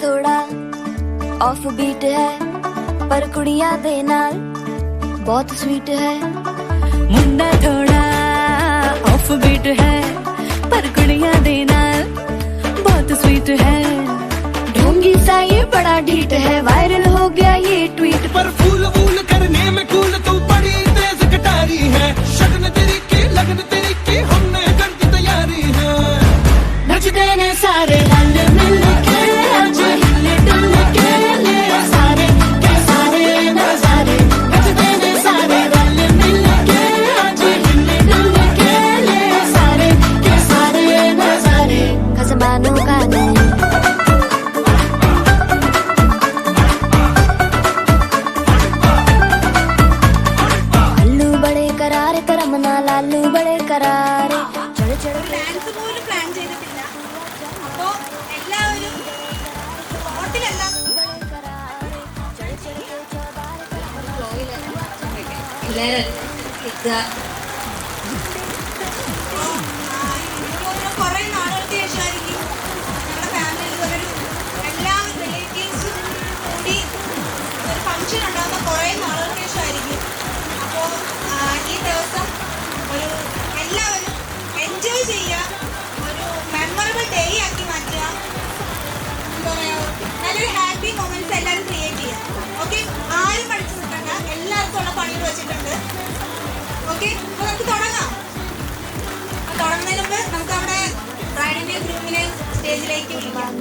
थोड़ा off beat है पर कुड़ियां दे नाल बहुत स्वीट है। मुंडा थोड़ा ऑफ बीट है पर कुड़ियां दे नाल बहुत स्वीट है। ढोंगी सा ये बड़ा ढीठ है, वायरल हो गया ये ट्वीट। पर फूल वूल करने में कूल तू बड़ी तेज कटारी है। शगन तेरी की लगन तेरी की हमने कर दी तैयारी है। नचते ने सारे रल मिल के आज हिले डुल के ले सारे के सारे नजारे। नचते ने सारे रल मिल के आज हिले डुल के ले सारे के सारे नजारे। खसमानों का नहीं लालू बड़े करारे चढ़ चढ़ ഡാൻസ് പോലും പ്ലാൻ ചെയ്തിട്ടില്ല. അപ്പോ എല്ലാവരും ഹോട്ടലെല്ലാം കുറെ നാളുകൾക്ക് ശേഷമായിരിക്കും ഞങ്ങളുടെ ഫാമിലിയിൽ എല്ലാവരും റിലേറ്റീവ്സും കൂടി ഒരു ഫംഗ്ഷൻ ഉണ്ടാകുന്ന കുറേ നാളുകൾക്ക് ശേഷമായിരിക്കും. അപ്പോൾ ഈ ദിവസം ഒരു എല്ലാവരും എൻജോയ് ചെയ്യുക, ഒരു മെമ്മറബിൾ ഡേ ആക്കി മാറ്റുക. എന്താ പറയുക, നല്ലൊരു ഹാപ്പി മൊമെന്റ്സ് എല്ലാവരും ക്രിയേറ്റ് ചെയ്യുക. ഓക്കെ, ആരും പഠിച്ചു നിൽക്കണ്ട, എല്ലാവർക്കും ഉള്ള പണികൾ വെച്ചിട്ടുണ്ട്. ഓക്കെ, അപ്പോൾ നമുക്ക് തുടങ്ങാം. തുടങ്ങുന്നതിന് മുമ്പ് നമുക്ക് അവിടെ ബ്രൈഡിന്റെ ഗ്രൂമിനെ സ്റ്റേജിലേക്ക് വിളിക്കാം.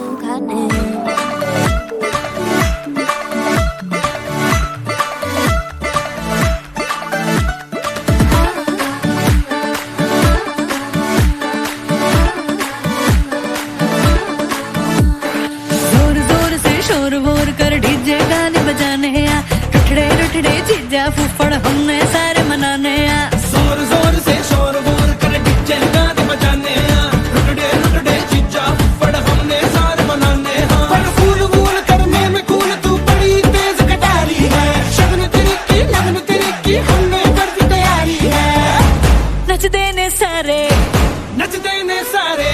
जीजा फूफड़ हमने सारे मनाने आ। जोर जोर से शोर वोर कर डीजे गाने बजाने आ। रुकड़े रुकड़े जीजा फुफड़ हमने सारे मनाने आ। पर फूल वूल करने में कूल तू बड़ी तेज कटारी है। शगन तेरी की लगन तेरी की हमने कर दी तैयारी है। नचते ने सारे नचते ने सारे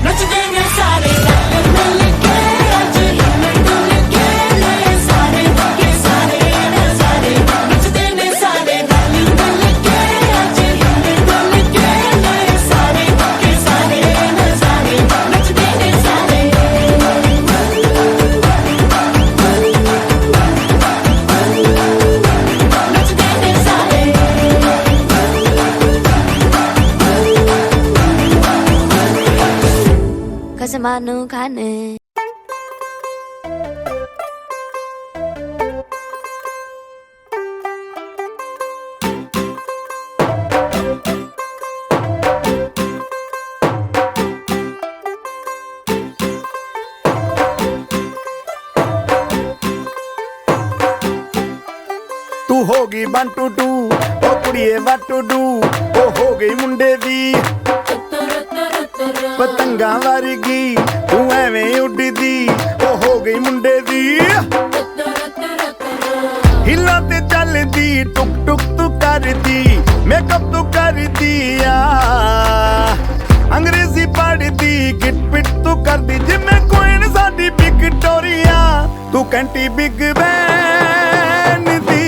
नचते ने सारे मिल के आज हिल डुल के ले सारे के सारे नजारे। नचते ने सारे मिल के आज हिल डुल के ले सारे के सारे नजारे। नचते ने सारे नचते ने सारे खसमानों खाने तू होगी 1 2 2 ओ कुड़िए what to do। ओ हो गई मुंडे दी पतंगा वर्गी तू एवें उड़दी। ओ हो गई मुंडे दी हिला ते चलदी टुक टुक तू करदी मेकअप तू करदी आ। अंग्रेजी पढ़दी गिट पिट तू करदी जिमें कोइन साडी विक्टोरिया। तू कैंटी बिग बैन दी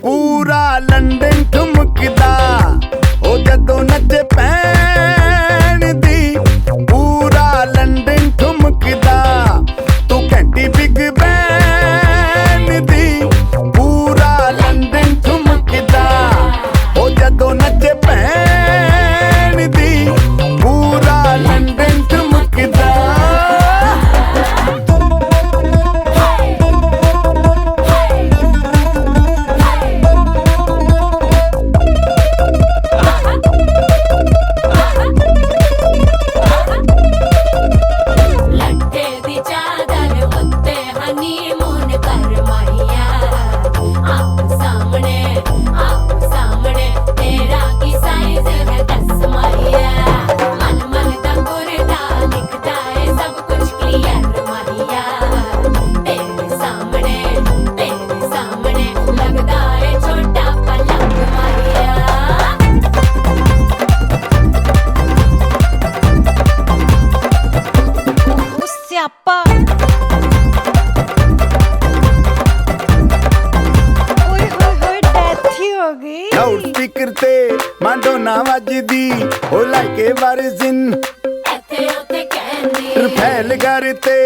पूरा लंदन ठुमकदा। ओ जदों नचे पैन दी पूरा लंदन ठुमकदा। तू कैंटी बिग बैन दी पूरा लंदन ठुमकदा। ओ जदों नचे पैन दी पूरा लंदन ठुमकदा। ਸਪੀਕਰ ਤੇ ਮਾਡੋਨਾ ਵੱਜਦੀ ਉਹ ਲਾਈਕੇ ਵਰਜ਼ਨ ਇੱਥੇ ਉੱਥੇ ਕਹਿੰਦੀ ਰਫੈਲ ਘਰ ਤੇ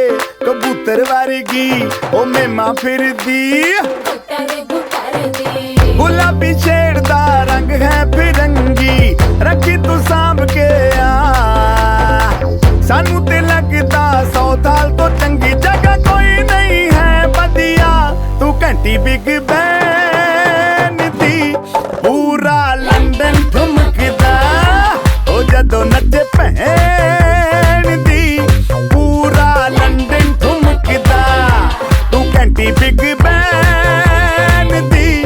ਕਬੂਤਰ ਵਰਗੀ ਉਹ ਮੇਮਾ ਫਿਰਦੀ ਬੁੱਟਰ ਦੀ ਗੁਲਾਬੀ ਸ਼ੇਡ ਦਾ ਰੰਗ ਹੈ ਫਿਰੰਗੀ ਰੱਖੀ ਤੂੰ ਸਾਂਭ ਕੇ ਆ ਸਾਨੂੰ ਤੇ ਲੱਗਦਾ 100 ਸਾਲ ਤੋਂ ਚੰਗੀ ਜਗ੍ਹਾ ਕੋਈ ਨਹੀਂ ਹੈ ਵਧੀਆ ਤੂੰ ਘੰਟੀ ਬਿਗ ਬੈਨ ਦੀ ਪੂਰਾ ਲੰਡਨ ਠੁਮਕਦਾ ਉਹ ਜਦੋਂ ਨੱਚੇ ਭੈਣ ਦੀ ਪੂਰਾ ਲੰਡਨ ਠੁਮਕਦਾ ਤੂੰ ਘੰਟੀ ਬਿਗ ਬੈਨ ਦੀ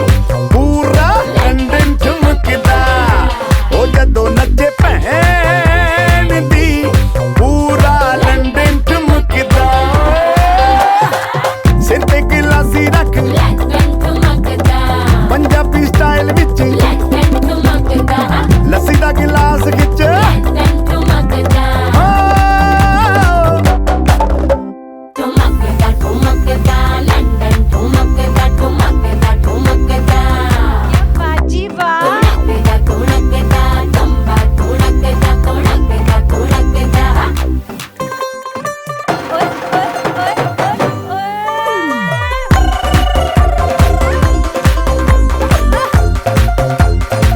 ਪੂਰਾ ਲੰਡਨ ਠੁਮਕਦਾ ਉਹ ਜਦੋਂ ਨੱਚੇ ਭੈਣ ਦੀ ਪੂਰਾ ਲੰਡਨ ਠੁਮਕਦਾ ਸਿਰ ਤੇ ਗਲਾਸੀ ਰੱਖ ਬਲੈਕ ਪੈਨ ਠੁਮਕਦਾ ਪੰਜਾਬੀ ਸਟਾਈਲ ਵਿੱਚ ਬਲੈਕ ਪੈਨ ਠੁਮਕਦਾ ਲੱਸੀ ਦਾ ਗਿਲਾਸ ਖਿੱਚ ਬਲੈਕ ਪੈਨ ਠੁਮਕਦਾ ਠੁਮਕਦਾ ਲੰਡਨ ਠੁਮਕਦਾ ਠੁਮਕਦਾ ਠੁਮਕਦਾ ਬਾਜੀ ਵਾਹ ਠੁਮਕਦਾ ਠੁਮਕਦਾ ਟੰਬਾ ਠੁਮਕਦਾ ਠੁਮਕਦਾ ਠੁਮਕਦਾ ਓਏ ਓਏ ਓਏ ਓਏ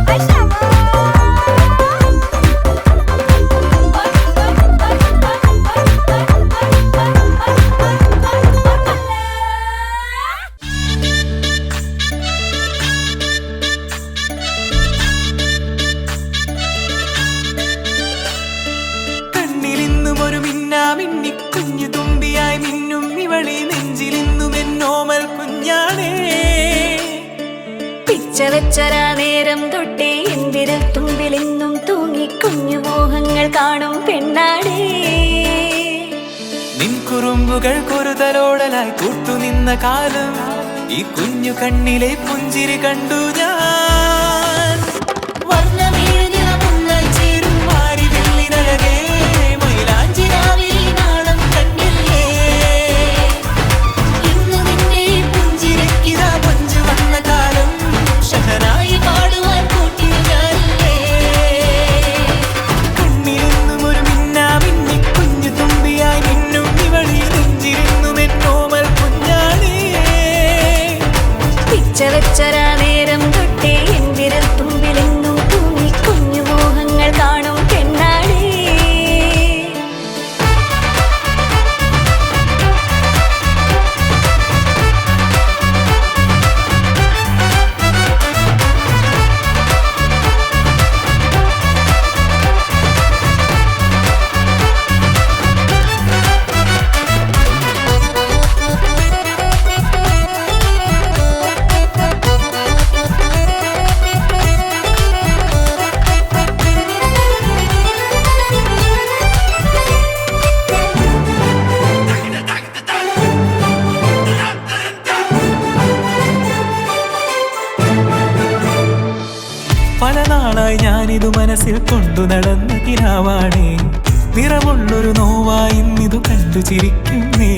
ਓਏ ਸ਼ਾਮਾ കണ്ണിലിന്നും ഒരു മിന്നാമിന്നി കുഞ്ഞു തുമ്പിയായി മിന്നും ഇവളി നെഞ്ചിലിന്നും എന്നോമൽ കുഞ്ഞാണേ പിച്ച വെച്ചരാ നേരം തൊട്ടേ എന്തിരൽ തുമ്പിലെന്നും തൂങ്ങി കുഞ്ഞു മോഹങ്ങൾ കാണും പെണ്ണാടേ നിൻ കുറുമ്പുകൾ കുറുതലോടലായി കൂട്ടുനിന്ന കാലം ഈ കുഞ്ഞു കണ്ണിലെ പുഞ്ചിരി കണ്ടു ഞാൻ വർണ്ണമെഴുതിയ മുന്നായി ചേരും മാരി വെള്ളിനഴകേ മൈലാഞ്ചി രാവിൽ നാണം കണ്ടില്ലേ ഇന്ന് നിന്നെ പുഞ്ചിരിക്കിതാ പൊഞ്ചു വന്ന കാലം ഷഹനായി പാടുവാൻ കൂട്ടി ഞാനില്ലേ കണ്ണിലെന്നും ഒരു മിന്നാമിന്നി കുഞ്ഞു തുമ്പിയായി മിന്നും ഇവളി നെഞ്ചിരുന്നും എന്നോമൽ കുഞ്ഞാണേ പിച്ച വെച്ചരാ നേരം തൊട്ടേ എന്തിരൽ തുമ്പിലെന്നും തൂങ്ങി കുഞ്ഞു മോഹങ്ങൾ കാണും പെണ്ണാടേ പല നാളായി ഞാനിതു മനസ്സിൽ കൊണ്ടു നടന്ന കിനാവാണേ നിറമുള്ളൊരു നോവായി ഇന്നിതു കണ്ടു ചിരിക്കുന്നേ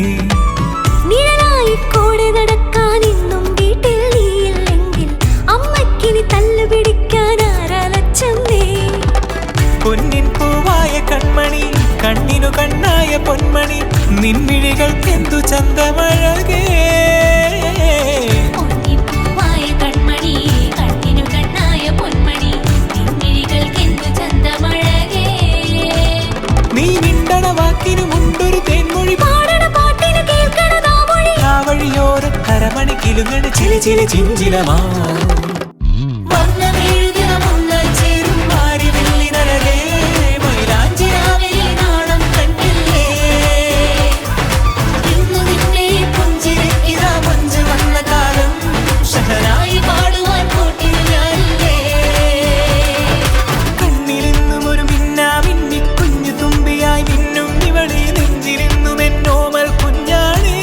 നിഴലായി കൂടെ നടക്കാൻ ഇന്നും വീട്ടിൽ നീയില്ലെങ്കിൽ അമ്മയ്ക്കിനി തല്ലു പിടിക്കാൻ ആരാലച്ചമ്മേ പൊന്നിൻ പൂവായ കൺമണി കണ്ണിനു കണ്ണായ പൊന്മണി നിൻമിഴികൾക്കെന്തു ചന്തമഴകേ പൂവായ കൺമണി കണ്ണിനു കണ്ണായ പൊന്മണി നിൻമിഴികൾക്കെന്തു ചന്തമഴകേ നീ മിണ്ടണ വാക്കിനു മുണ്ടൊരു തേൻമൊഴി പാടണ പാട്ടിനു കേൾക്കണ നാമൊഴി ആ വഴിയോര കരമണി കിലുങ്ങണ ചിലി ചിലി ചിഞ്ചിലമാ വർണ്ണമെഴുതിയ മുന്നായി ചേരും മാരി വെള്ളിനഴകേ മൈലാഞ്ചി രാവിൽ നാണം കണ്ടില്ലേ ഇന്ന് നിന്നെ പുഞ്ചിരിക്കിതാ പൊഞ്ചു വന്ന കാലം ഷഹനായി പാടുവാൻ കൂട്ടി ഞാനില്ലേ കണ്ണിലിന്നും ഒരു മിന്നാമിന്നി കുഞ്ഞു തുമ്പിയായി മിന്നും ഇവളി നെഞ്ചിലിന്നും എന്നോമൽ കുഞ്ഞാണേ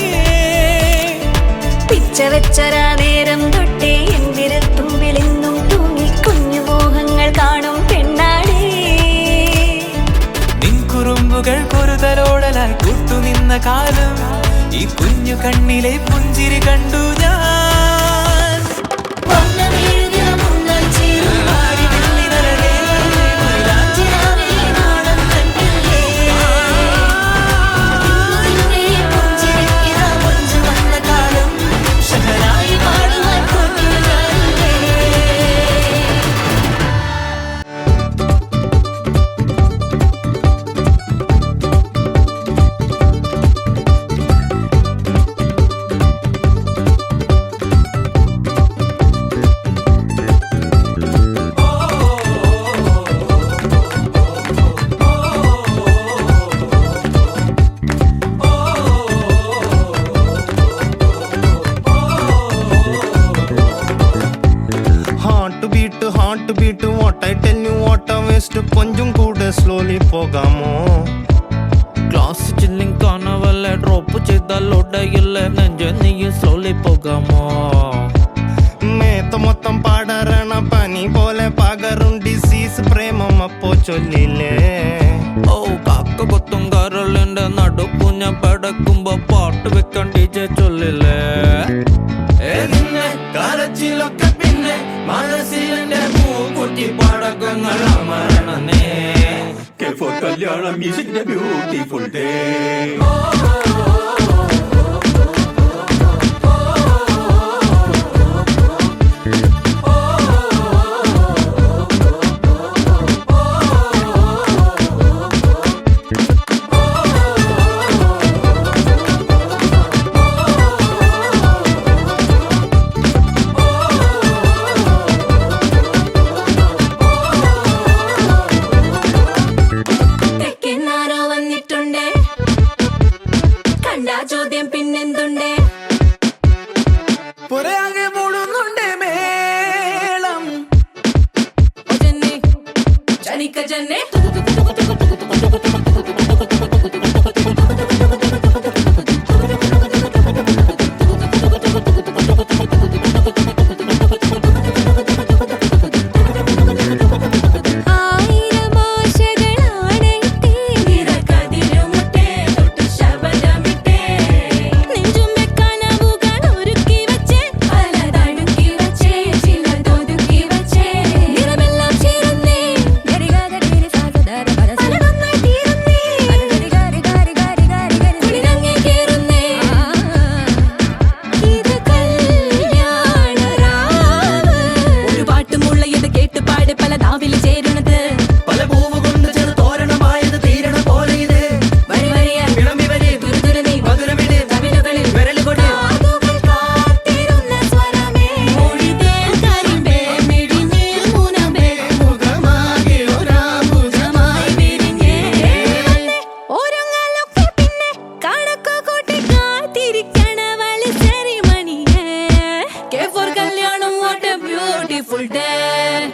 പിച്ച വെച്ചരാ നേരം തൊട്ടേ എന്തിരൽ തുമ്പിലെന്നും തൂങ്ങി കുഞ്ഞു മോഹങ്ങൾ കാണും പെണ്ണാടേ നിൻ കുറുമ്പുകൾ കുറുതലോടലായി കൂട്ടുനിന്ന കാലം ഈ കുഞ്ഞു കണ്ണിലെ പുഞ്ചിരി കണ്ടു ഞാൻ വർണ്ണമെഴുതിയ മുന്നായി ചേരും മാരി ഫാസ്റ്റ് കൊഞ്ചും കൂടെ സ്ലോലി പോകാമോ ക്ലാസ് ചില്ലിങ് കാണവല്ല ഡ്രോപ്പ് ചെയ്താൽ ഒടയില്ല നെഞ്ച നീ സ്ലോലി പോകാമോ മേത്ത മൊത്തം പാടറണ പനി പോലെ പകരും ഡിസീസ് പ്രേമം അപ്പോ ചൊല്ലില്ലേ ഓ കാക്ക കൊത്തും കരളിന്റെ നടുക്കുഞ്ഞ പടക്കുമ്പോ പാട്ട് വെക്കാൻ DJ ചൊല്ലില്ലേ കരച്ചിലൊക്കെ പിന്നെ മനസ്സിലെ മൂക്കുറ്റി പടക്കങ്ങൾ അമരണനേ കല്യാണം മ്യൂസിക്കിന്റെ ബ്യൂട്ടിഫുൾ ഡേ തെക്കെന്നാരോ വന്നിട്ടുണ്ടേ കണ്ടാ ചോദ്യം പിന്നെന്തുണ്ടേ പുറയാകെ മൂടുന്നുണ്ട് മേളം ജന്നെ ജനിക്ക ജന്നെ beautiful day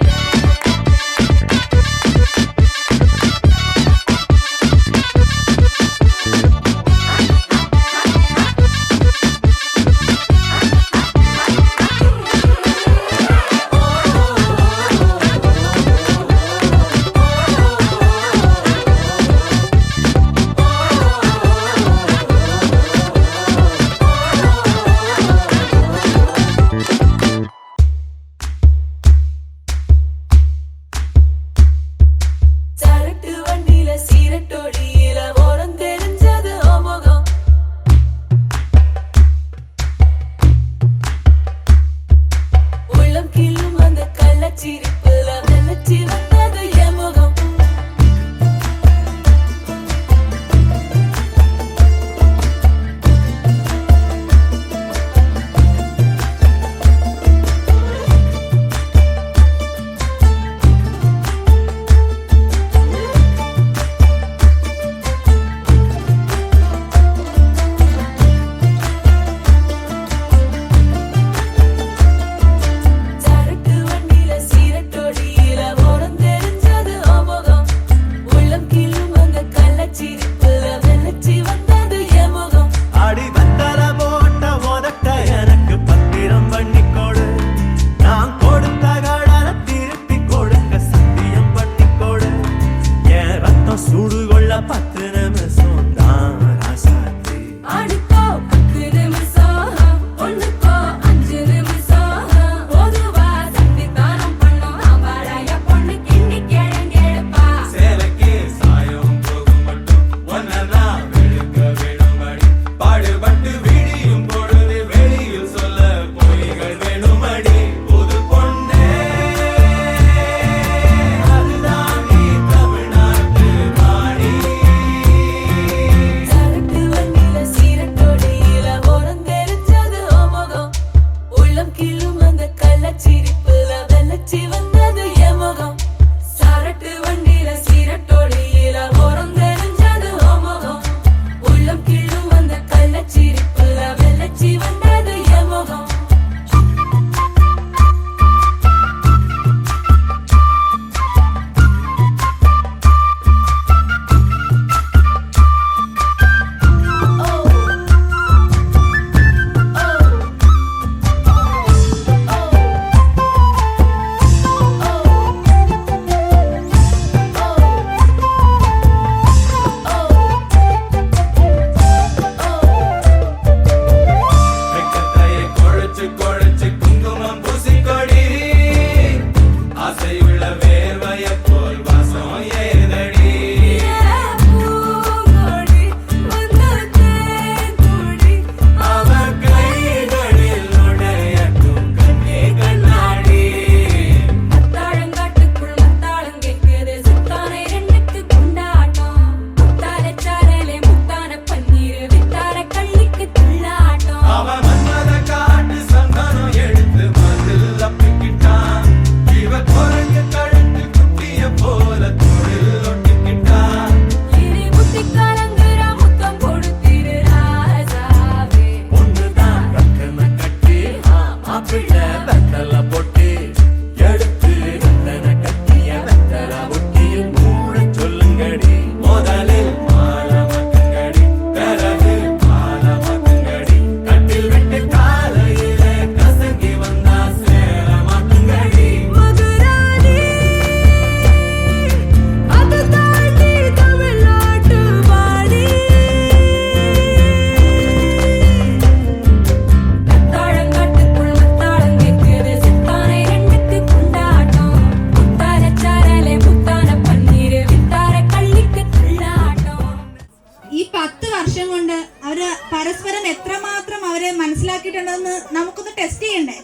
എത്രമാത്രം അവരെ മനസ്സിലാക്കിയിട്ടുണ്ടെന്ന് നമുക്കൊന്ന് ടെസ്റ്റ് ചെയ്യണ്ടേ?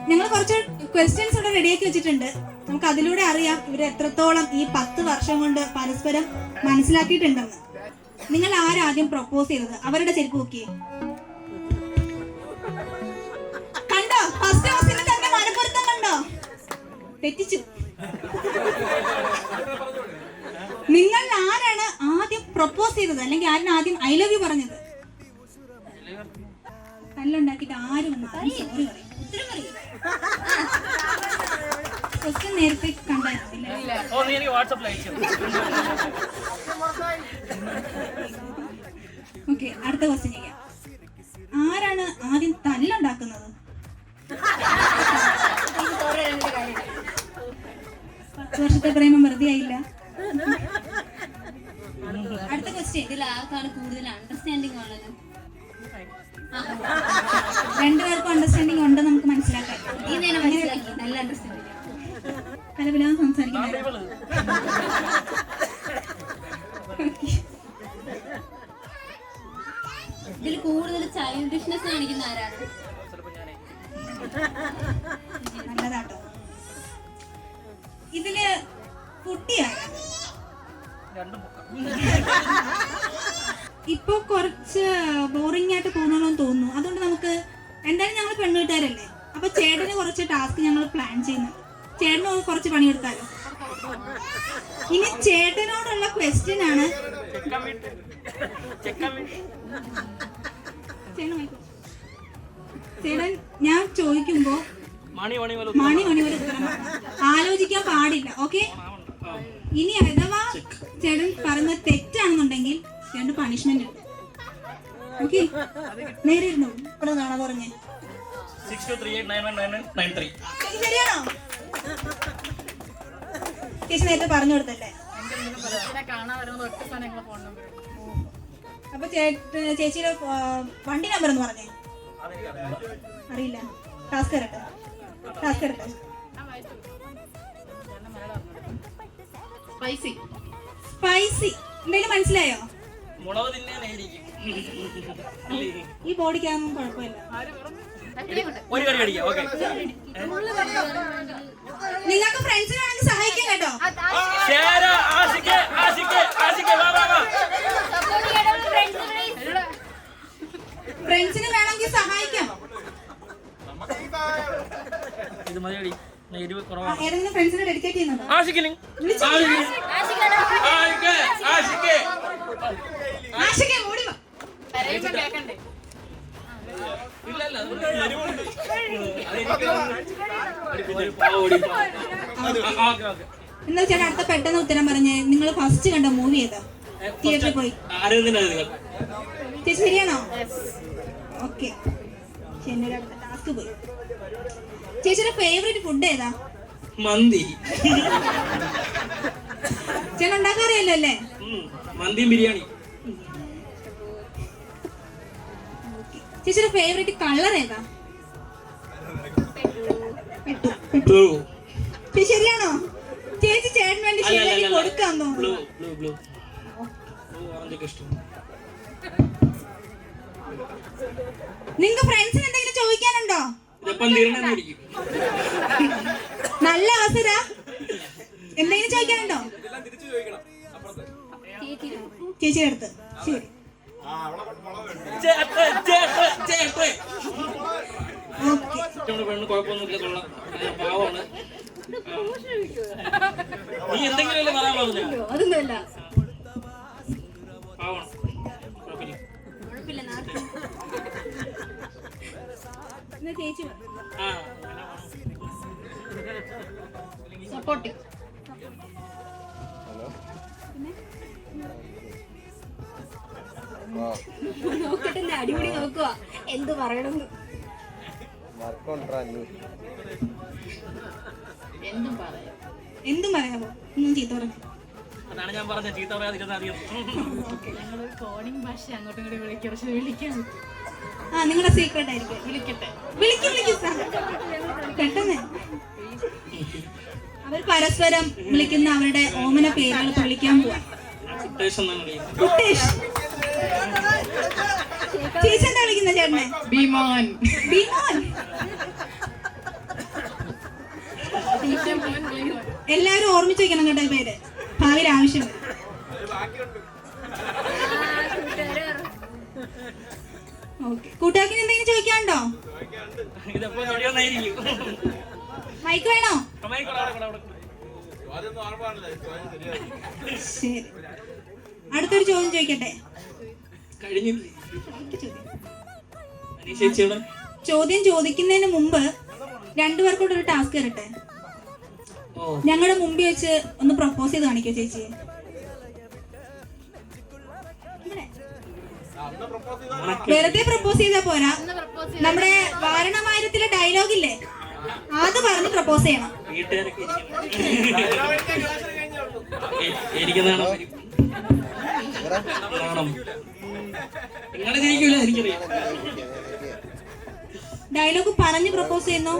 ഞങ്ങൾ കുറച്ച് ക്വസ്റ്റ്യൻസ് ഇവിടെ റെഡിയാക്കി വെച്ചിട്ടുണ്ട്. നമുക്ക് അതിലൂടെ അറിയാം ഇവർ എത്രത്തോളം ഈ 10 വർഷം കൊണ്ട് പരസ്പരം മനസ്സിലാക്കിയിട്ടുണ്ടെന്ന്. നിങ്ങൾ ആരാദ്യം പ്രൊപ്പോസ് ചെയ്തത്? അവരുടെ ചെരുപ്പ് നോക്കിയേ. കണ്ടോ? ഫസ്റ്റ് ക്വസ്റ്റ്യനിൽ തന്നെ മനപ്പൊരുത്തം കണ്ടോ? തെറ്റിച്ചു. നിങ്ങൾ ആരാണ് ആദ്യം പ്രൊപ്പോസ് ചെയ്തത്, അല്ലെങ്കിൽ ആരാണ് ആദ്യം ഐ ലവ് യു പറഞ്ഞത്? തല്ലുണ്ടാക്കിയിട്ട് ആരും സോറി പറയും. ഉത്തരം പറയും. ക്വസ്റ്റ്യൻ നേരത്തെ കണ്ടായിരുന്നു. ഓക്കെ, അടുത്ത ക്വസ്റ്റ്യൻ ചെയ്യാം. ആരാണ് ആദ്യം തല്ലുണ്ടാക്കുന്നത്? 10 വർഷത്തെ പ്രേമം വെറുതെ ആയില്ല. അടുത്ത ക്വസ്റ്റ്യൻ. ഇതിൽ ആർക്കാണ് കൂടുതൽ അണ്ടർസ്റ്റാൻഡിങ് ഉള്ളത്? രണ്ടുപേർക്കും അണ്ടർസ്റ്റാൻഡിങ് ഉണ്ടെന്ന് നമുക്ക് മനസ്സിലാക്കാം. ഈ നേരം മനസ്സിലാക്കി, നല്ല അണ്ടർസ്റ്റാൻഡിങ്. കലപിലാന്ന് സംസാരിക്കുന്നത്. ഇതിൽ കൂടുതൽ ചൈൽഡിഷ്നെസ് കാണിക്കുന്ന ആരാണ്? നല്ലതാട്ടോ. ഇതില് കുട്ടിയാണ്. ഇപ്പൊ കുറച്ച് ബോറിംഗ് ആയിട്ട് പോകുന്നോന്ന് തോന്നുന്നു. അതുകൊണ്ട് നമുക്ക് എന്തായാലും ഞങ്ങൾ പെണ്ണുകൂട്ടുകാരല്ലേ, അപ്പൊ ചേട്ടന് കുറച്ച് ടാസ്ക് ഞങ്ങൾ പ്ലാൻ ചെയ്യുന്നുണ്ട്. ചേട്ടന് കുറച്ച് പണിയെടുക്കാലോ. ഇനി ചേട്ടനോടുള്ള ക്വസ്റ്റ്യൻ ആണ്. ചേട്ടൻ ഞാൻ ചോദിക്കുമ്പോ മണി പോലെ ഉത്തരം ആലോചിക്കാൻ പാടില്ല. ഓക്കെ, ഇനി അഥവാ ചേട്ടൻ പറയുന്നത് തെറ്റാണെന്നുണ്ടെങ്കിൽ ചേട്ടൻ പണിഷ്മെന്റ് ഉണ്ട്. ഓക്കെ, നേരെ ഇരുന്നു. ഇവിടെ കാണാൻ പറഞ്ഞേ. ശരിയാണോ? ചേച്ചി നേരത്തെ പറഞ്ഞു കൊടുത്തല്ലേ? അപ്പൊ ചേച്ചിയുടെ വണ്ടി നമ്പർ എന്ന് പറഞ്ഞേ. അറിയില്ല. ടാസ്ക് തരട്ടെ. സ്പൈസി എന്തെങ്കിലും മനസ്സിലായോ? ഈ ബോഡിക്കൊന്നും കുഴപ്പമില്ല. നിങ്ങൾക്ക് ഫ്രണ്ട്സിനാണെങ്കിൽ സഹായിക്കാം കേട്ടോ. ഫ്രണ്ട്സിന് വേണമെങ്കിൽ സഹായിക്കാം. ഏതെങ്കിലും ഫ്രണ്ട്സിനെ ഡെഡിക്കേറ്റ് ചെയ്യുന്നുണ്ടോ? ആഷിഖേ ഓടി വാ. എന്താ ചേട്ടാ അടുത്ത പെട്ടെന്ന് ഉത്തരം പറഞ്ഞേ. നിങ്ങൾ ഫസ്റ്റ് കണ്ട മൂവി ഏതാ? തിയേറ്ററിൽ പോയി. ചേച്ചി ശരിയാണോ? ഓക്കെ, ശരി. അടുത്ത ടാസ്ക് പോയി. ചേച്ചിയുടെ ഫേവറേറ്റ് ഫുഡ് ഏതാ? മന്തി. ചേട്ടൻ ഉണ്ടാക്കാറിയല്ലോ അല്ലേ? മന്തി ബിരിയാണി. ചേച്ചിയുടെ ഫേവറേറ്റ് കളർ ഏതാ? ചേച്ചി ശരിയാണോ? ചേച്ചി ചേട്ടന് വേണ്ടി ശരിയാക്കി കൊടുക്കാൻ തോന്നുന്നു. നിങ്ങൾക്ക് ഫ്രണ്ട്സിന് എന്തെങ്കിലും ചോദിക്കാനുണ്ടോ? നല്ല അവസര. എന്തെങ്കിലും ചോദിക്കാനുണ്ടോ ചേച്ചിയുടെ അടുത്ത്? ശരി. അതൊന്നുമല്ല. ചേച്ചി സപ്പോർട്ടിങ്. നോക്കട്ടെ, അടിപൊളി നോക്കുക എന്ത് പറയണമെന്ന്. എന്തും പറയാമോ? ഒന്നും ചീത്ത പറഞ്ഞു. അതാണ് ഞാൻ പറഞ്ഞ ചീത്ത പറയാതിരുന്ന അറിയാം. കോഡിംഗ് ഭാഷ അങ്ങോട്ടും ഇങ്ങോട്ടും വിളിക്കാൻ. ആ, നിങ്ങളുടെ സീക്രട്ട് ആയിരിക്കും. വിളിക്കും പെട്ടെന്ന്. അവർ പരസ്പരം വിളിക്കുന്ന അവരുടെ ഓമന പേരുകൾ വിളിക്കാൻ പോവാ. കുട്ടേഷ്. ബിമോൻ. എല്ലാവരും ഓർമ്മിച്ച് വെക്കണം കേട്ടോ ഈ പേര്, ഭാവിയിൽ ആവശ്യം വരും. ഓക്കെ, കൂട്ടുകാർക്ക് എന്തെങ്കിലും ചോദിക്കാനുണ്ടോ? മൈക്ക് വേണോ? ശരി, അടുത്തൊരു ചോദ്യം ചോദിക്കട്ടെ. ചോദ്യം ചോദിക്കുന്നതിന് മുമ്പ് രണ്ടുപേർക്കൂടെ ഒരു ടാസ്ക് തരട്ടെ. ഞങ്ങളുടെ മുമ്പിൽ വെച്ച് ഒന്ന് പ്രപ്പോസ് ചെയ്ത് കാണിക്കോ ചേച്ചി? വെറുതെ പ്രപ്പോസ് ചെയ്താ പോരാ, നമ്മുടെ വാരണമായിരത്തിലെ ഡയലോഗ് ഇല്ലേ, അത് പറഞ്ഞ് പ്രപ്പോസ് ചെയ്യണം. ഡയലോഗ് പറഞ്ഞ് പ്രപ്പോസ് ചെയ്യുന്നു.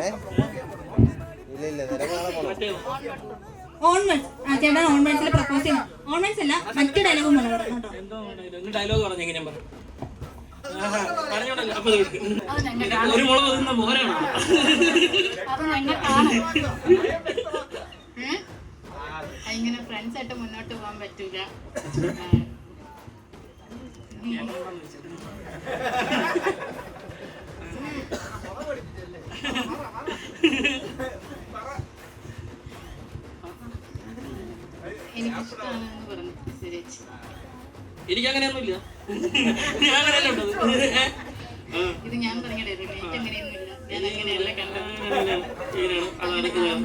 ഓൺവേഴ്സ്, ചേട്ടാ ഓൺവേഴ്സിൽ പ്രപ്പോസ് ചെയ്യണം. ഓൺവേഴ്സ് അല്ല, മറ്റു ഡയലോഗും പറഞ്ഞു ഡയലോഗ് പറഞ്ഞു ഒരു മുളക് തിന്ന പോരാണോ? ഇങ്ങനെ ഫ്രണ്ട്സ് ആയിട്ട് മുന്നോട്ട് പോകാൻ പറ്റൂല. എനിക്കിഷ്ടമാണെന്ന് പറഞ്ഞു സുരേഷ്. എനിക്കങ്ങനെയൊന്നുമില്ല, ഇത് ഞാൻ പറഞ്ഞില്ലേ, എനിക്ക് അങ്ങനെയൊന്നുമില്ല, ഞാൻ അങ്ങനെയല്ല കണ്ടത്.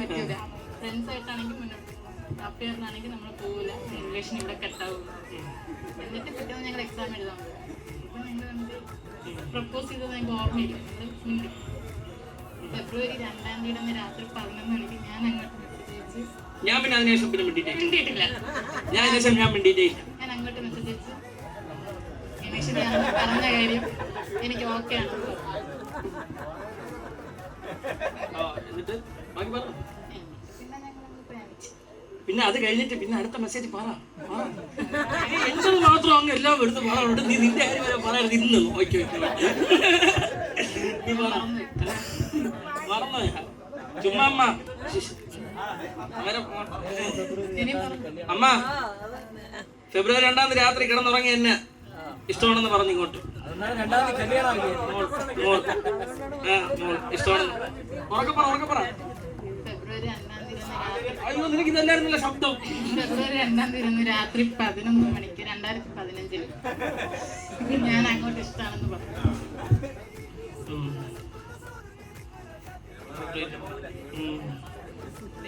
പറ്റൂല. ഫ്രണ്ട്സ് ആയിട്ടാണെങ്കിൽ മുന്നോട്ട് പോകും, അപ്പയറിനാണെങ്കിൽ നമ്മൾ പോവില്ല, റിലേഷൻ ഇവിടെ കട്ടാവും. എന്നിട്ട് പിറ്റേന്ന് ഞങ്ങൾ എക്സാം എഴുതാൻ പോകും. ഇപ്പം ഞങ്ങൾ പ്രപ്പോസ് ചെയ്തത് ഞങ്ങൾക്ക് ഓർമ്മയില്ല. ഫെബ്രുവരി 2-ാം തീയതി രാത്രി 11 മണിക്ക് ഞാൻ അങ്ങോട്ട് മെസ്സേജ് അയച്ചു. ഞാൻ പിന്നെ അതിനുശേഷം പിന്നെ മിണ്ടിയിട്ടില്ല. ഞാൻ അങ്ങോട്ട് മെസ്സേജ് അയച്ചു. ഗണേശൻ ഞാൻ പറഞ്ഞ കാര്യം എനിക്ക് ഓക്കെ ആണ്. പിന്നെ അത് കഴിഞ്ഞിട്ട് പിന്നെ അടുത്ത മെസ്സേജ് പറ. എന്റെ മാത്രം അങ്ങ് എല്ലാം എടുത്ത് പറയാറുണ്ട്. നീ നിന്റെ കാര്യം വരെ പറയരുത്. ഇന്ന് ഓക്കെ നീ മറന്നോ? ചുമ്മാ അമ്മ ഫെബ്രുവരി 2-ാം തീയതി രാത്രി കിടന്നുറങ്ങി എന്നെ ഇഷ്ടമാണെന്ന് പറഞ്ഞു ഇങ്ങോട്ട്. ഇഷ്ടമാണെന്ന് ഉറക്കപ്പറ. അയ്യോ, നിനക്ക് ഇതല്ലായിരുന്നല്ലോ ശബ്ദം. ഫെബ്രുവരി 2-ാം തീയതി രാത്രി 11 മണിക്ക് 2015 ഞാൻ അങ്ങോട്ട് ഇഷ്ടമാണെന്ന് പറഞ്ഞു.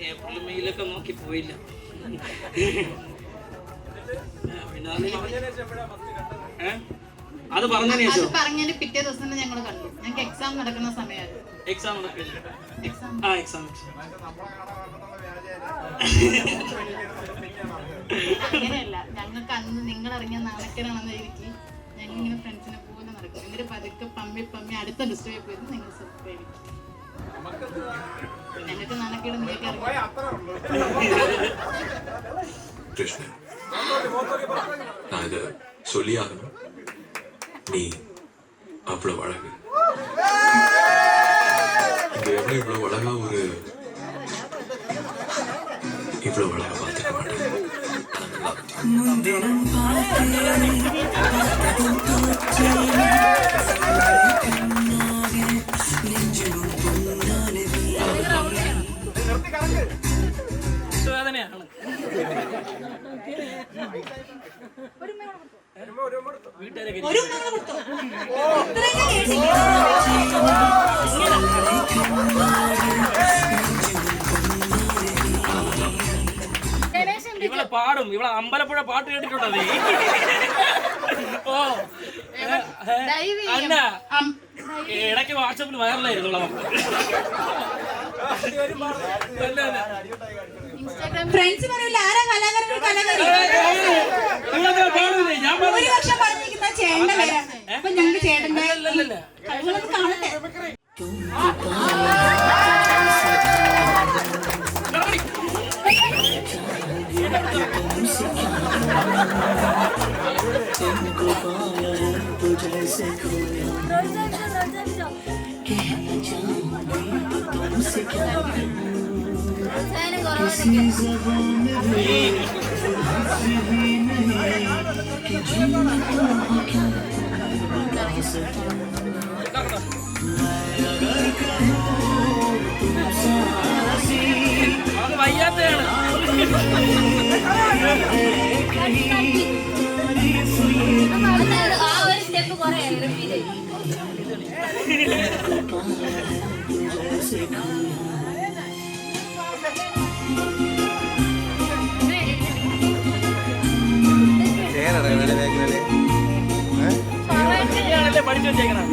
ഏപ്രിൽ മെയിലൊക്കെ നോക്കി പോയില്ല. അത് പറഞ്ഞതിന് പിറ്റേ ദിവസം തന്നെ ഞങ്ങൾ കണ്ടു. ഞങ്ങൾക്ക് എക്സാം നടക്കുന്ന സമയമായിരുന്നു. എക്സാം അങ്ങനെയല്ല, ഞങ്ങൾക്ക് അന്ന് നിങ്ങൾ ഇറങ്ങിയ നാണക്കേടാണെന്ന് എനിക്ക് ഞങ്ങൾ ഇങ്ങനെ ഫ്രണ്ട്സിനെ പോലെ നടക്കും. എന്നിട്ട് പതുക്കെ പമ്മി അടുത്ത ഡിസ്റ്റോയിൽ പോയിരുന്നു നിങ്ങൾ സബ്സ്ക്രൈബ്. ഞങ്ങൾക്ക് നാണക്കേട് നിങ്ങൾക്ക് கிருஷ்ணன், நான் இதை சொல்லி ஆகணும். நீ அவ்வளவு அழகு. இவ்வளவு அழகா இவ்வளவு அழகா பார்த்துக்க மாட்டேன். വേദനയാണ്. ഇവളെ പാടും, ഇവളെ അമ്പലപ്പുഴ പാട്ട് കേട്ടിട്ടുണ്ടോ നീ? ഓ അല്ല, ഇടയ്ക്ക് വാട്സാപ്പിൽ വൈറലായിരുന്നു. ഫ്രണ്ട്സ് പറയില്ല ആരാ കലാകാരൻ ഭൂരിപക്ഷം പറഞ്ഞിരിക്കുന്ന ചേട്ടന്റെ പേരാ. അപ്പൊ ഞങ്ങൾക്ക് ചേട്ടന്റെ കഴിവുകളൊക്കെ കാണട്ടെ. Thank you. വയ്യാത്തയാണ്. ആ ഒരു സ്റ്റെപ്പ് കുറേ റിപ്പീറ്റ് ഇയാളല്ലേ പഠിച്ചു വെച്ചേക്കണം.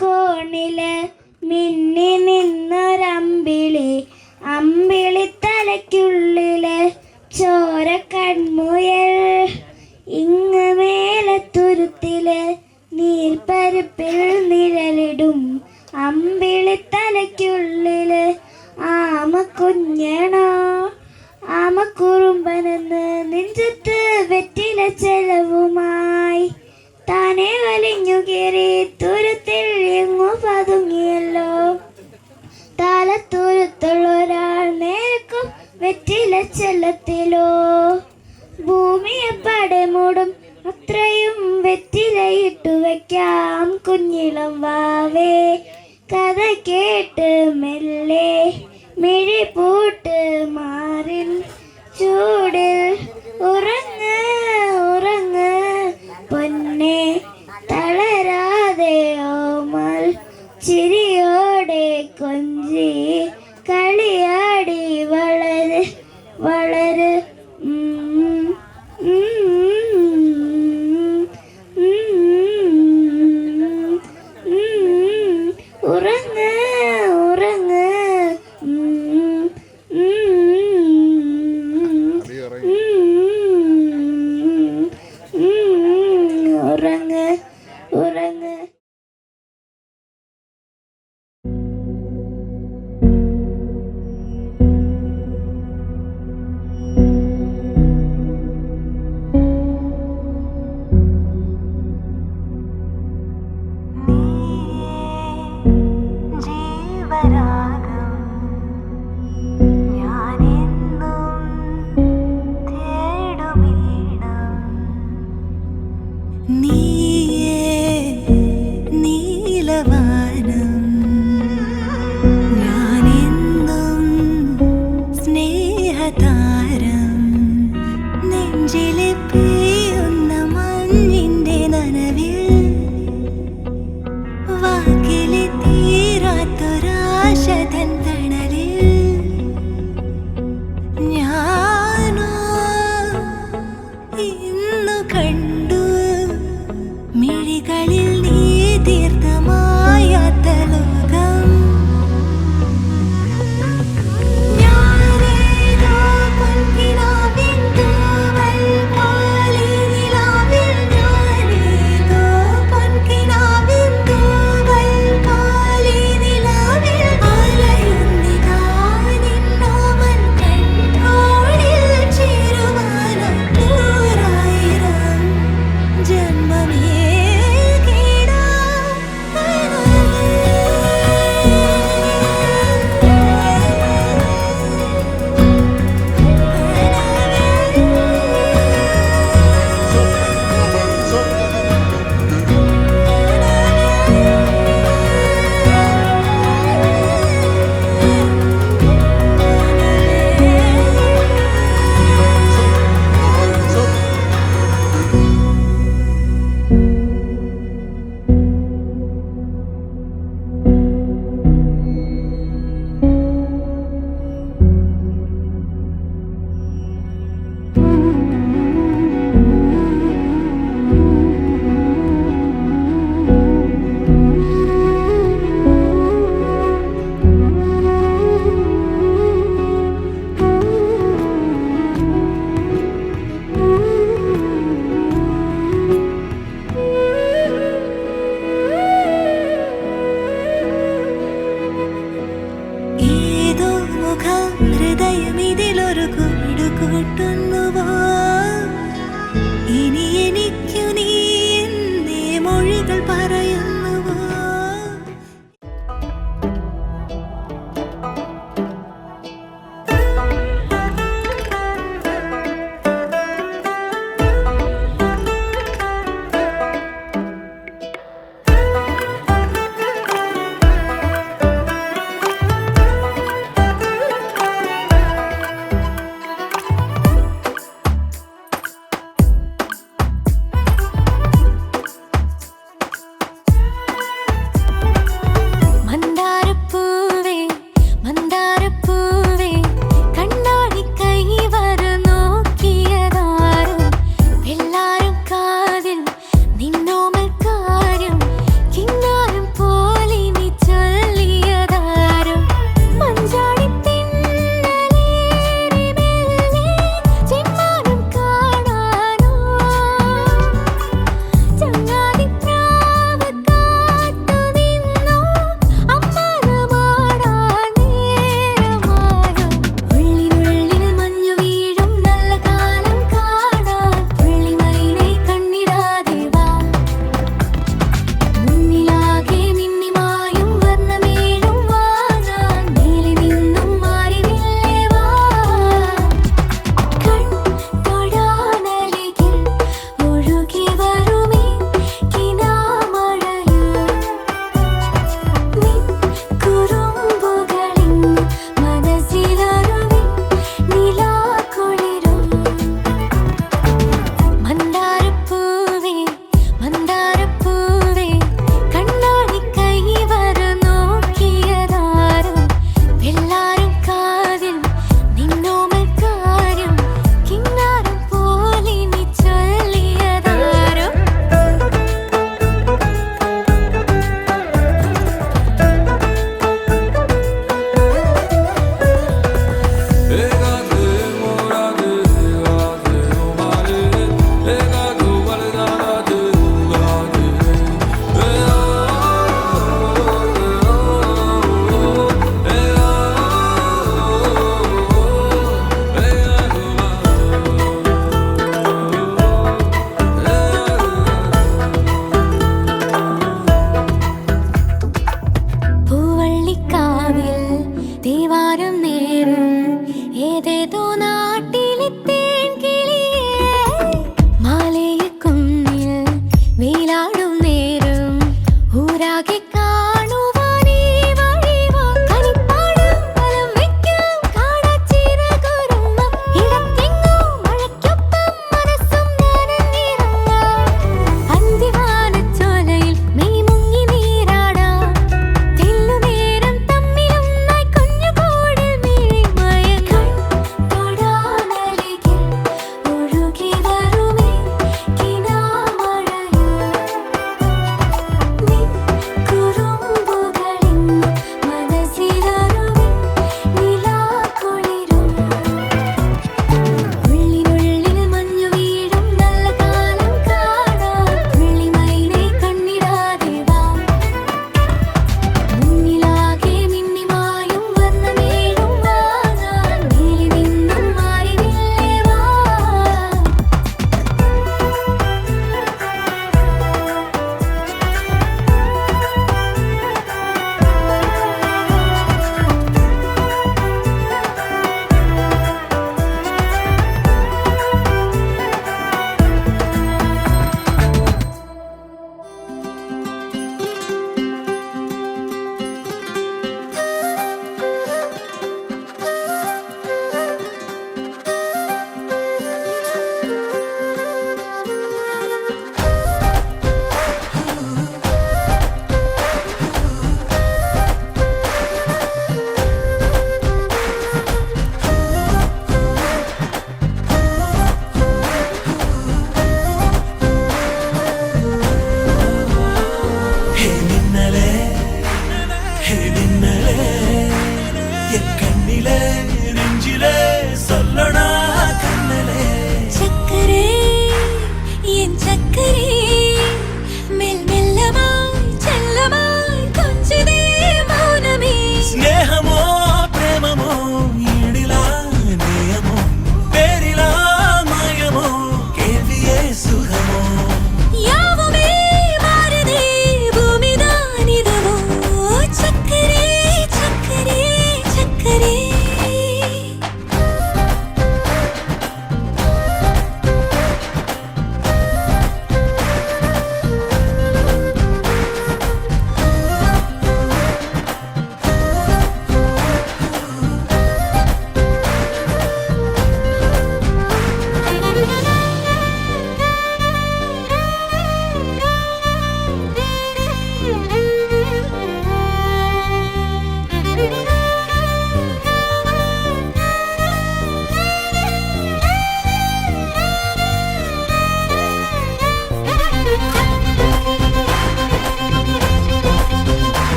കോണില് മിന്നി നിന്നൊരമ്പിളി അമ്പിളിത്തലയ്ക്കുള്ളില് ചോര കൺമുയൽ ഇങ്ങ് മേലത്തുരുത്തില് നീർപ്പരപ്പിൽ നിഴലിടും അമ്പിളിത്തലയ്ക്കുള്ളില് ആമക്കുഞ്ഞണോ ആമക്കുറുമ്പനെന്ന് നെഞ്ചത്ത് വെറ്റില ചെലവുമായി താനെ വലിഞ്ഞു കയറി തുരുത്തിൽ എങ്ങു പതുങ്ങിയല്ലോ താലത്തുരുത്തുള്ളൊരാൾ നേർക്കും വെറ്റില ചെല്ലത്തിലോ ഭൂമിയെ പടമൂടും അത്രയും വെറ്റിലയിട്ടു വയ്ക്കാം കുഞ്ഞിളം വാവേ കഥ കേട്ട് മെല്ലെ മിഴി പൂട്ട് മാറിൻ ചൂടിൽ ഉറങ്ങ് ഉറങ്ങ് പൊന്നെ തളരാതെ ഓമൽ ചിരിയോടെ കൊഞ്ചി കളിയാടി വളര് വളര് ഉറങ്ങ് ഉറങ്ങ് ഉറങ്ങ് ഉറങ്ങ് നീ തൻ തണലിൽ ഞാനോ ഇന്നു കണ്ടു മിഴികളിൽ നീ തീർത്ഥമായാത്ത ലോകം. ഞാനേതോ പൊൻകിനാവിൻ തൂവൽ പോലെ നിലാവിൽ, ഞാനേതോ പൊൻകിനാവിൻ തൂവൽ പോലെ നിലാവിൽ അലയുന്നിതാ നിന്നോമൽ കൺകോണിൽ ചേരുവാനായി നൂറായിരം ജന്മമേ ഏതോ മുഖം ഹൃദയം ഇതിലൊരു കൂടു കൂട്ടുന്നുവോ? ഇനി എനിക്കു നീ എന്നേ മൊഴികൾ പറയുന്നുവോ?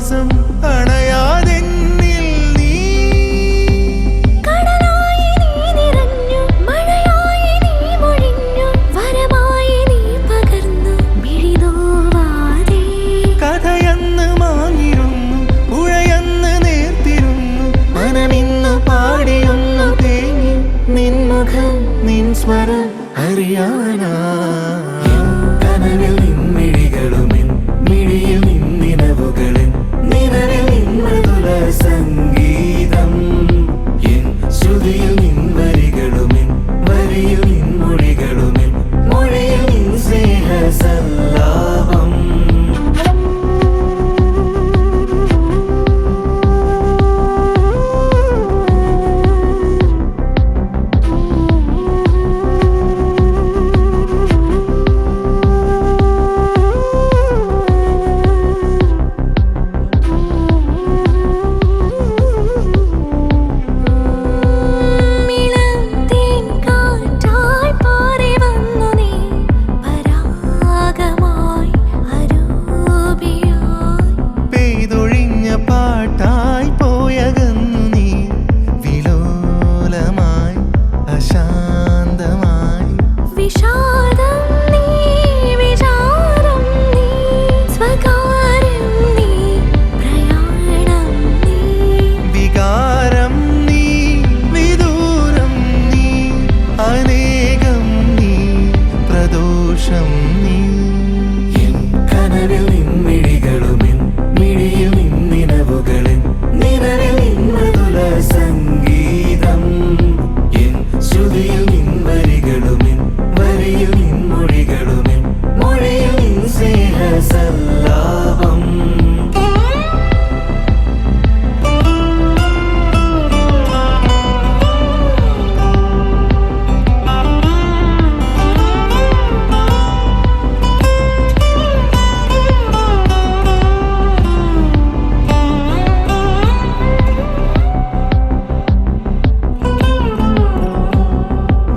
ശ്വാസം അണയാതെന്നിൽ നീ കടലായി നീ നിറഞ്ഞു മഴയായി നീ മൊഴിഞ്ഞു വരമായി നീ പകർന്നു മിഴിനോവാതെ കഥയന്ന് മാങ്ങിരുന്നു പുഴയന്ന് നേർത്തിരുന്നു മനമിന്നു പാടിയൊന്നു തേങ്ങി നിൻമുഖം നിൻ സ്വരം അറിയാനാ കനവിൽ നിൻമിഴികളുമിൻ മിഴിയിൽ നിന്നിനവുകളിൻ നിഴലിൽ നിൻ മൃദുല സംഗീതം എൻ ശ്രുതിയിൽ നിൻ വരികളുമിൻ വരിയിൽ നിൻ മൊഴികളുമിൻ മൊഴിയിൽ നിൻ സ്നേഹസല്ലാപം മിളത്തേൻ കാറ്റായി പാറി വന്നു നീ പരാഗമായി അരൂപിയായി പെയ്തൊഴിഞ്ഞ പാട്ടായി പോയകന്നു നീ വിലോലമായി അശാന്തമായി വിഷാദം നീ വിചാരം നീ സ്വകാര്യം നീ പ്രയാണം നീ വികാരം നീ വിദൂരം നീ അനേകം നീ പ്രദോഷം നീ എൻ കനവിൽ നിൻമിഴികളുമിൻ മിഴിയിൽ നിന്നിനവുകളിൻ നിഴലിൽ നിൻ മൃദുല സംഗീതം എൻ ശ്രുതിയിൽ നിൻ വരികളുമിൻ വരിയിൽ നിൻ മൊഴികളുമിൻ മൊഴിയിൽ നിൻ സ്നേഹസല്ലാപം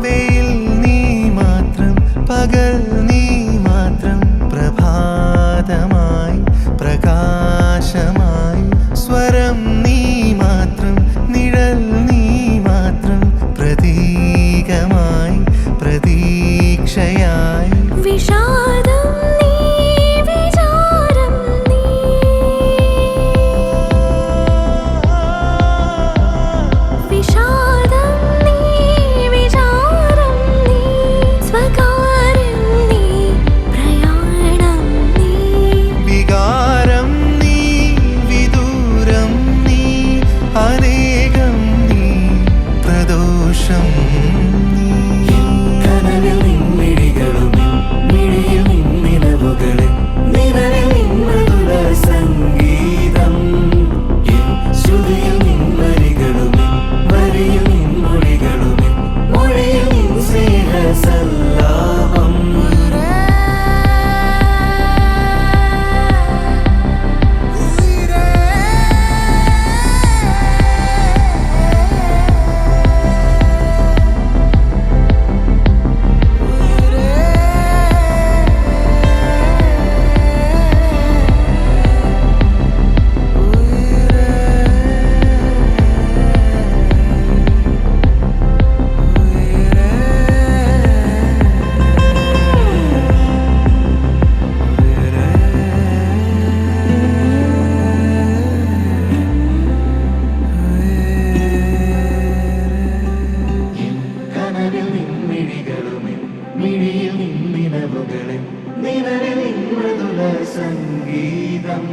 വെയിൽ നീ മാത്രം പകൽ നീ മാത്രം പ്രഭാതമായി പ്രകാശമായി സ്വരം നീ മാത്രം നിഴൽ നീ മാത്രം പ്രതീകമായി പ്രതീക്ഷയായി വിഷാദം നീ വിചാരം നീ വിഷാദം നീ വിചാരം നീ സ്വകാര്യം നീ പ്രയാണം നീ വികാരം നീ വിദൂരം നീ അനേകം നീ പ്രദോഷം നീ കനവിൽ നിൻമിഴികളുമിൻ മിഴിയിൽ നിന്നിനവുകളിൻ നിഴലിൽ നിൻ മൃദുല സംഗീതം എൻ ശ്രുതിയിൽ നിൻ വരികളുമിൻ വരിയിൽ നിൻ മൊഴികളുമിൻ മൊഴിയിൽ നിൻ സ്നേഹസല്ലാപം കനവിൽ നിൻമിഴികളുമിൻ മിഴിയിൽ നിന്നിനവുകളിൻ നിഴലിൽ നിൻ മൃദുല സംഗീതം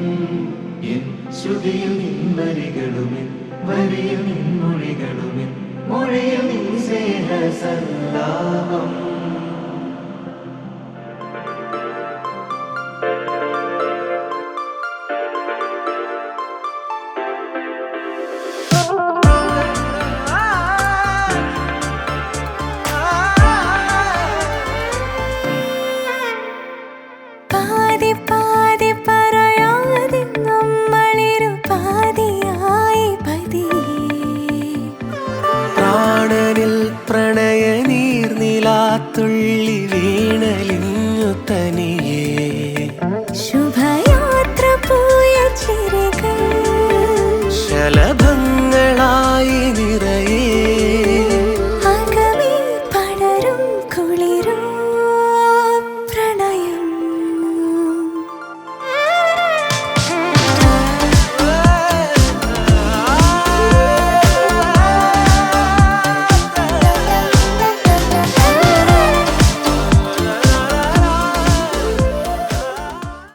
എൻ ശ്രുതിയിൽ നിൻ വരികളുമിൻ വരിയിൽ നിൻ മൊഴികളുമിൻ മൊഴിയിൽ നിൻ സ്നേഹസല്ലാപം പാതി പാതി പറയാതെ നമ്മളിരു പാതിയായി പതിയെ പ്രാണനിൽ പ്രണയ നീർനിലാത്തുള്ളി